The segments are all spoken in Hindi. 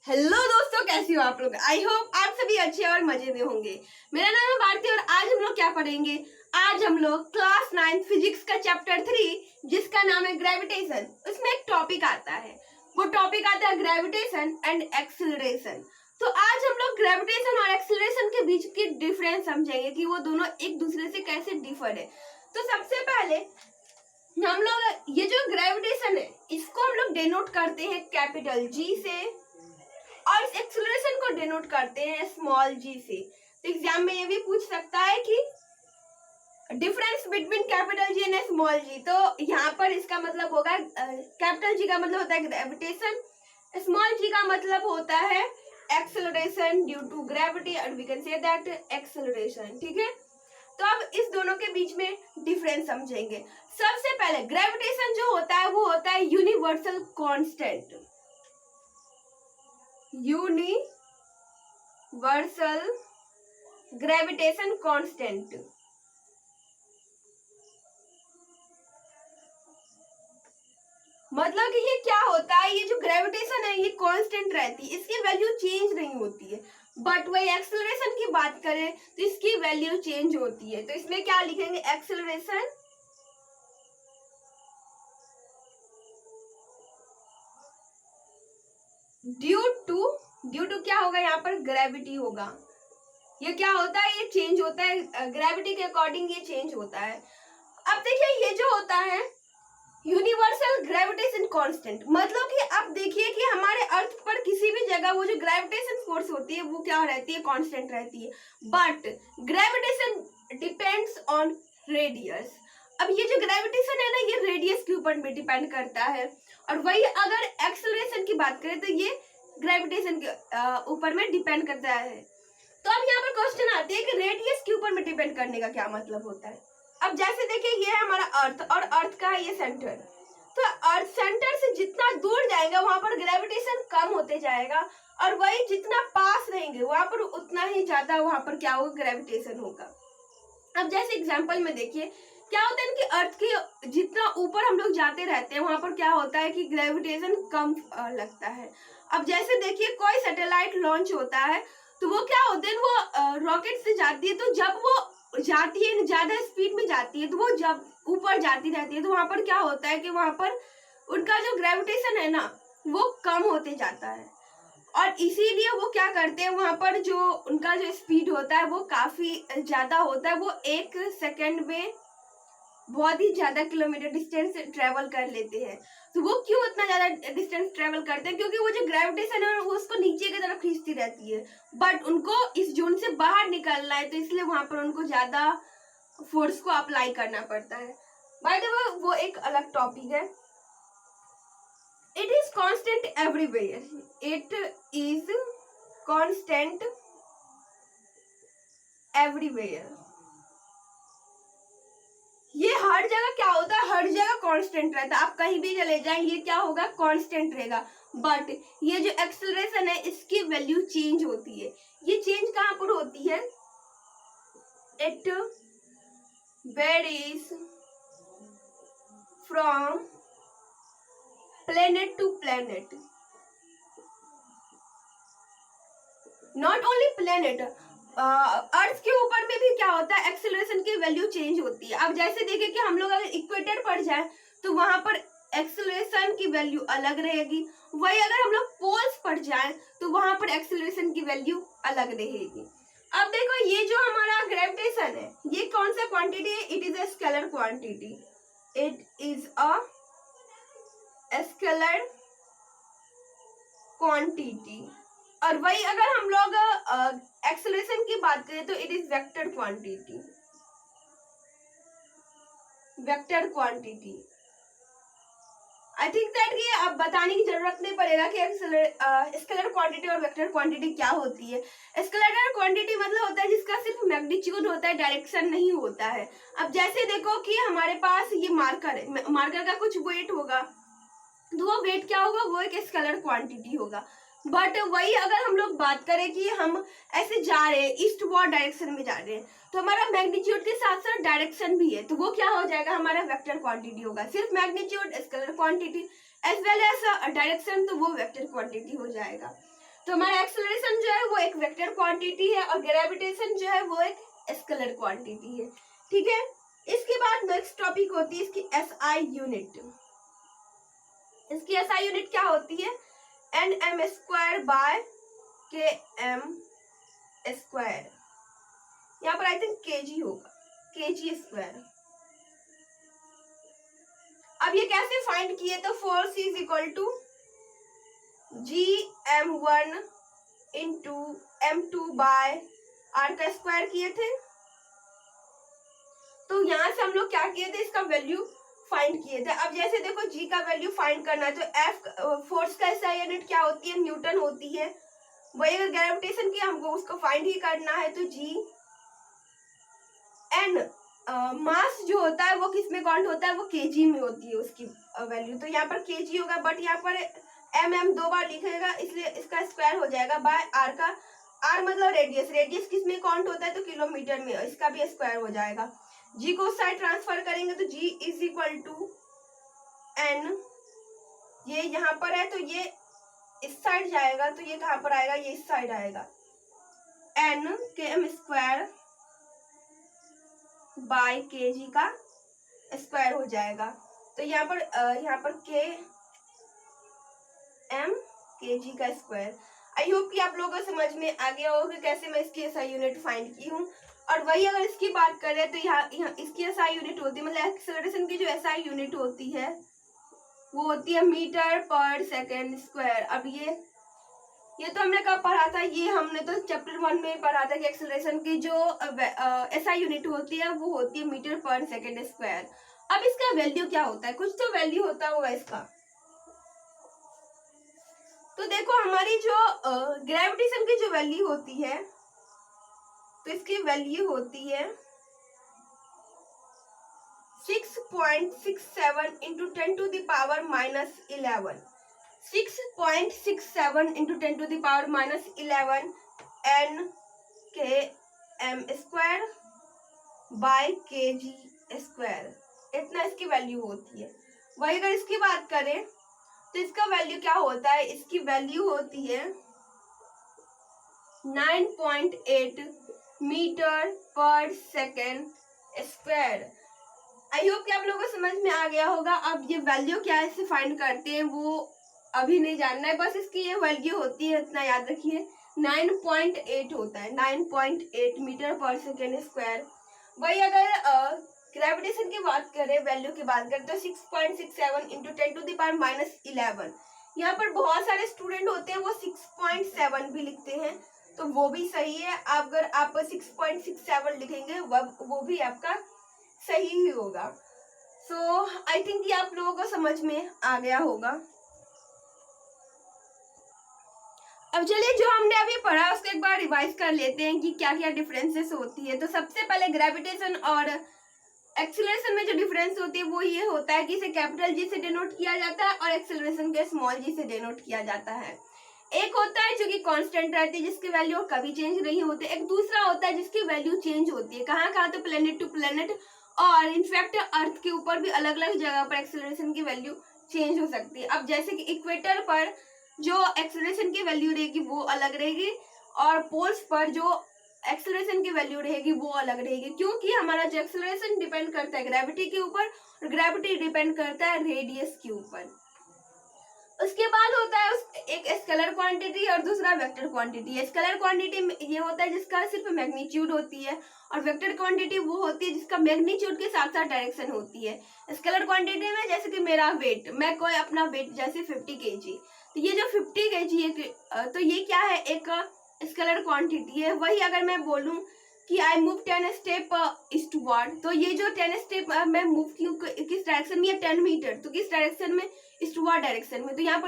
हेलो दोस्तों, कैसी हो आप लोग। आई होप आप सभी अच्छे और मजे में होंगे। मेरा नाम है भारती और आज हम लोग क्या पढ़ेंगे। आज हम लोग क्लास 9 फिजिक्स का चैप्टर 3 जिसका नाम है ग्रेविटेशन, उसमें एक टॉपिक आता है। वो टॉपिक आता है ग्रेविटेशन एंड एक्सेलरेशन। तो आज हम लोग ग्रेविटेशन और एक्सेलरेशन के बीच की डिफरेंस समझेंगे कि वो दोनों एक दूसरे से कैसे डिफर है। तो सबसे पहले हम लोग ये जो ग्रेविटेशन है इसको हम लोग डिनोट करते हैं कैपिटल जी से और इस एक्सेलरेशन को डिनोट करते हैं स्मॉल जी से। तो एग्जाम में ये भी पूछ सकता है कि difference between capital G and small G. तो यहाँ पर इसका मतलब होगा कैपिटल जी का मतलब होता है ग्रेविटेशन, स्मॉल जी का मतलब होता है एक्सेलरेशन ड्यू टू ग्रेविटी और we can say that acceleration. ठीक है, तो अब इस दोनों के बीच में डिफरेंस समझेंगे। सबसे पहले ग्रेविटेशन जो होता है वो होता है universal constant, universal gravitation constant. मतलब कि ये क्या होता है, ये जो ग्रेविटेशन है ये कांस्टेंट रहती है, इसकी वैल्यू चेंज नहीं होती है। बट वही एक्सेलरेशन की बात करें तो इसकी वैल्यू चेंज होती है। तो इसमें क्या लिखेंगे, एक्सेलरेशन ड्यू टू क्या होगा, यहाँ पर ग्रेविटी होगा। ये क्या होता है, ये चेंज होता है, ग्रेविटी के अकॉर्डिंग ये चेंज होता है। अब देखिए ये जो होता है यूनिवर्सल ग्रेविटेशन कांस्टेंट, मतलब कि अब देखिए कि हमारे अर्थ पर किसी भी जगह वो जो ग्रेविटेशन फोर्स होती है वो क्या रहती है, कांस्टेंट रहती है। But gravitation depends on radius. अब ये जो ग्रेविटेशन है ना ये रेडियस के ऊपर में डिपेंड करता है। और वही अगर एक्सेलरेशन की बात करें तो ये ग्रेविटेशन के ऊपर में डिपेंड करता है। तो अब यहाँ पर क्वेश्चन आते हैं कि रेडियस के ऊपर में डिपेंड करने का क्या मतलब होता है। अब जैसे देखिए ये है हमारा अर्थ और अर्थ का है ये सेंटर। तो अर्थ सेंटर से जितना दूर जाएगा वहां पर ग्रेविटेशन कम होते जाएगा और वही जितना पास रहेंगे वहां पर उतना ही ज्यादा वहां पर क्या होगा, ग्रेविटेशन होगा। अब जैसे एग्जांपल में देखिए क्या होता है कि अर्थ के जितना ऊपर हम लोग जाते रहते हैं वहां पर क्या होता है कि ग्रेविटेशन कम लगता है। अब जैसे देखिए कोई सैटेलाइट लॉन्च होता है तो वो क्या होते हैं, वो रॉकेट से जाती है। तो जब वो जाती है ज्यादा स्पीड में जाती है तो वो जब ऊपर जाती रहती है तो वहां पर क्या होता है कि वहां पर उनका जो ग्रेविटेशन है ना वो कम होते जाता है। और इसीलिए वो क्या करते हैं, वहां पर जो उनका जो स्पीड होता है वो काफी ज्यादा होता है। वो 1 सेकेंड में बहुत ही ज्यादा किलोमीटर डिस्टेंस ट्रेवल कर लेते हैं। तो वो क्यों इतना ज्यादा डिस्टेंस ट्रेवल करते हैं, क्योंकि वो जो ग्रेविटेशन है वो उसको नीचे की तरफ खींचती रहती है। बट उनको इस जोन से बाहर निकलना है तो इसलिए वहां पर उनको ज्यादा फोर्स को अप्लाई करना पड़ता है। बाय द वे वो एक अलग टॉपिक है। It is constant everywhere, it is constant everywhere. ये हर जगह क्या होता है, हर जगह कांस्टेंट रहता है। आप कहीं भी चले जाएं ये क्या होगा, कांस्टेंट रहेगा। बट ये जो एक्सेलरेशन है इसकी वैल्यू चेंज होती है। ये चेंज कहां पर होती है, it varies from planet to planet, not only planet, earth के ऊपर में भी क्या होता है एक्सेलरेशन की वैल्यू चेंज होती है। अब जैसे देखिए कि हम लोग अगर इक्वेटर पर जाए तो वहां पर एक्सेलरेशन की वैल्यू अलग रहेगी। वही अगर हम लोग पोल्स पर जाए तो वहां पर एक्सेलरेशन की वैल्यू अलग रहेगी। अब देखो ये जो हमारा ग्रेविटेशन है ये कौन सा क्वांटिटी है, it is a scalar quantity, it is a scalar quantity. और वही अगर हम लोग एक्सेलरेशन की बात करें तो it is vector quantity, vector quantity. I think that ये अब बताने की जरूरत नहीं पड़ेगा कि स्केलर क्वांटिटी और वेक्टर क्वांटिटी क्या होती है। स्केलर क्वांटिटी मतलब होता है जिसका सिर्फ मैग्नीट्यूड होता है, डायरेक्शन नहीं होता है। अब जैसे देखो कि हमारे पास ये मार्कर है, मार्कर का कुछ वेट होगा तो वो वेट क्या होगा, वो एक स्केलर क्वांटिटी होगा। बट वही अगर हम लोग बात करें कि हम ऐसे जा रहे हैं ईस्ट वर्ड डायरेक्शन में जा रहे हैं तो हमारा मैग्नीट्यूड के साथ साथ डायरेक्शन भी है तो वो क्या हो जाएगा, हमारा वेक्टर क्वांटिटी होगा। सिर्फ magnitude scalar quantity as well as direction तो वो वेक्टर क्वांटिटी हो जाएगा। तो हमारा एक्सेलरेशन जो है वो एक वेक्टर क्वांटिटी है और ग्रेविटेशन जो है वो एक स्केलर क्वांटिटी है। ठीक है, इसके बाद नेक्स्ट टॉपिक होती है इसकी एसआई यूनिट। इसकी एसआई यूनिट क्या होती है? nm² bye km²। यहाँ पर आई थिंक केजी होगा, kg²। अब ये कैसे फाइंड किए? तो force is equal to gm1 into m2 by r का स्क्वायर किए थे। तो यहां से हम लोग क्या किए थे? इसका वैल्यू फाइंड किए थे। अब जैसे देखो g का वैल्यू फाइंड करना है तो f फोर्स का SI यूनिट क्या होती है? न्यूटन होती है। वही अगर ग्रेविटेशन की हमको उसको फाइंड ही करना है तो g n मास जो होता है वो किस में काउंट होता है? वो केजी में होती है उसकी वैल्यू। तो यहाँ पर केजी होगा, बट यहाँ पर mm 2 बार लिखेगा इसलिए इसका स्क्वायर हो जाएगा बाय r का। r मतलब रेडियस, रेडियस किस में काउंट होता है? तो किलोमीटर में, इसका भी स्क्वायर हो जाएगा। g को उस साइड ट्रांसफर करेंगे तो g is equal to n, ये यहाँ पर है तो ये इस साइड जाएगा तो ये कहाँ पर आएगा? ये इस साइड आएगा। n km² बाय kg का स्क्वायर हो जाएगा। तो यहाँ पर km kg का स्क्वायर। आई होप कि आप लोगों को समझ में आ गया होगा कैसे मैं इसकी SI यूनिट फाइंड की हूँ। और वही अगर इसकी बात करें तो यहाँ इसकी SI यूनिट होती है, मतलब एक्सेलरेशन की जो SI यूनिट होती है वो होती है मीटर पर सेकेंड स्क्वायर। अब ये तो हमने कब पढ़ा था? ये हमने तो चैप्टर 1 में पढ़ा था कि एक्सेलरेशन की जो SI यूनिट होती है वो होती है मीटर पर सेकेंड स्क्वायर। अब इसका वैल्यू क्या होता है? कुछ तो वैल्यू होता होगा इसका। तो देखो हमारी जो ग्रेविटेशन की जो वैल्यू होती है तो इसकी वैल्यू होती है 6.67 into 10 to the power minus 11। 6.67 into 10 to the power minus 11 n km² by kg²। इतना इसकी वैल्यू होती है। वही अगर इसकी बात करें तो इसका वैल्यू क्या होता है? इसकी वैल्यू होती है 9.8 मीटर पर सेकेंड स्क्वायर। आई होप कि आप लोगों को समझ में आ गया होगा। अब ये वैल्यू क्या है, इसे फाइंड करते हैं, वो अभी नहीं जानना है, बस इसकी ये वैल्यू होती है, इतना याद रखिए 9.8 होता है, 9.8 मीटर पर सेकेंड स्क्वायर। वही अगर ग्रेविटेशन की बात करें, वैल्यू की बात करें तो 6.67 into 10 to the power minus 11। यहाँ पर बहुत सारे स्टूडेंट होते हैं वो 6.7 भी लिखते हैं, तो वो भी सही है। अगर आप 6.67 लिखेंगे वो भी आपका सही ही होगा। सो आई थिंक ये आप लोगों को समझ में आ गया होगा। अब चलिए जो हमने अभी पढ़ा उसको एक बार रिवाइज कर लेते हैं कि क्या क्या डिफरेंसेस होती है। तो सबसे पहले ग्रेविटेशन और एक्सेलरेशन में जो डिफरेंस होती है वो ये होता है कि इसे कैपिटल जी से डिनोट किया जाता है और एक्सेलरेशन के स्मॉल जी से डिनोट किया जाता है। एक होता है जो कि कांस्टेंट रहती है, जिसकी वैल्यू कभी चेंज नहीं होती। एक दूसरा होता है जिसकी वैल्यू चेंज होती है, कहाँ कहाँ? तो प्लेनेट टू प्लेनेट, और इनफैक्ट अर्थ के ऊपर भी अलग अलग जगह पर एक्सेलरेशन की वैल्यू चेंज हो सकती है। अब जैसे कि इक्वेटर पर जो एक्सेलरेशन की वैल्यू रहेगी वो अलग रहेगी और पोल्स पर जो एक्सेलरेशन की वैल्यू रहेगी वो अलग रहेगी, क्योंकि हमारा जो एक्सेलरेशन डिपेंड करता है ग्रेविटी के ऊपर और ग्रेविटी डिपेंड करता है रेडियस के ऊपर। उसके बाद होता है एक स्केलर क्वांटिटी और दूसरा वेक्टर क्वांटिटी। स्केलर क्वांटिटी ये होता है जिसका सिर्फ मैग्नीट्यूड होती है और वेक्टर क्वांटिटी वो होती है जिसका मैग्नीट्यूड के साथ साथ डायरेक्शन होती है। स्केलर क्वांटिटी में जैसे कि मेरा वेट, मैं कोई अपना वेट जैसे 50 kg, तो ये जो 50 kg है तो ये क्या है? एक स्केलर क्वांटिटी है। वही अगर मैं बोलूं कि आई मूव 10 स्टेप ईस्टवर्ड, तो ये जो 10 स्टेप मैं मूव किस डायरेक्शन में? 10 मीटर, तो किस डायरेक्शन में? ईस्टवर्ड डायरेक्शन में। तो यहाँ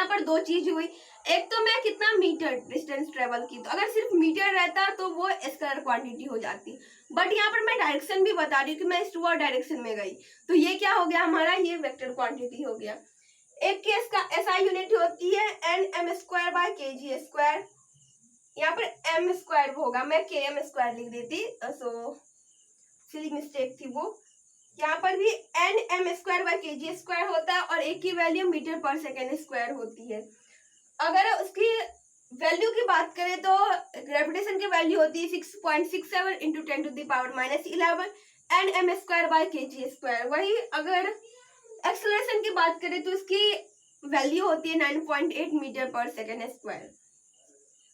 पर दो चीज हुई। एक तो मैं कितना मीटर डिस्टेंस ट्रेवल की, तो अगर सिर्फ मीटर रहता तो वो स्केलर क्वांटिटी हो जाती, बट यहाँ पर मैं डायरेक्शन भी बता रही हूँ कि मैं ईस्टवर्ड डायरेक्शन में गई, तो ये क्या हो गया हमारा? ये वेक्टर क्वांटिटी हो गया। एक केस का SI यूनिट होती है nm² बाय kg²। यहाँ पर m² होगा, मैं km² लिख देती, सो सिली मिस्टेक थी वो। यहाँ पर भी nm² बाय kg² होता है और एक की वैल्यू मीटर पर सेकेंड स्क्वायर होती है। अगर उसकी वैल्यू की बात करें तो ग्रेविटेशन की वैल्यू होती है 6.67 इंटू 10⁻11 एंड m²/kg²। वही अगर एक्सेलरेशन की बात करें तो इसकी वैल्यू होती है 9.8 मीटर/सेकेंड²।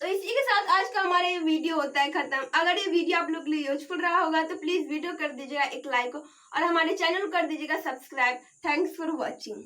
तो इसी के साथ आज का हमारा ये वीडियो होता है खत्म। अगर ये वीडियो आप लोग के लिए यूजफुल रहा होगा तो प्लीज वीडियो कर दीजिएगा एक लाइक और हमारे चैनल को कर दीजिएगा सब्सक्राइब। Thanks for watching.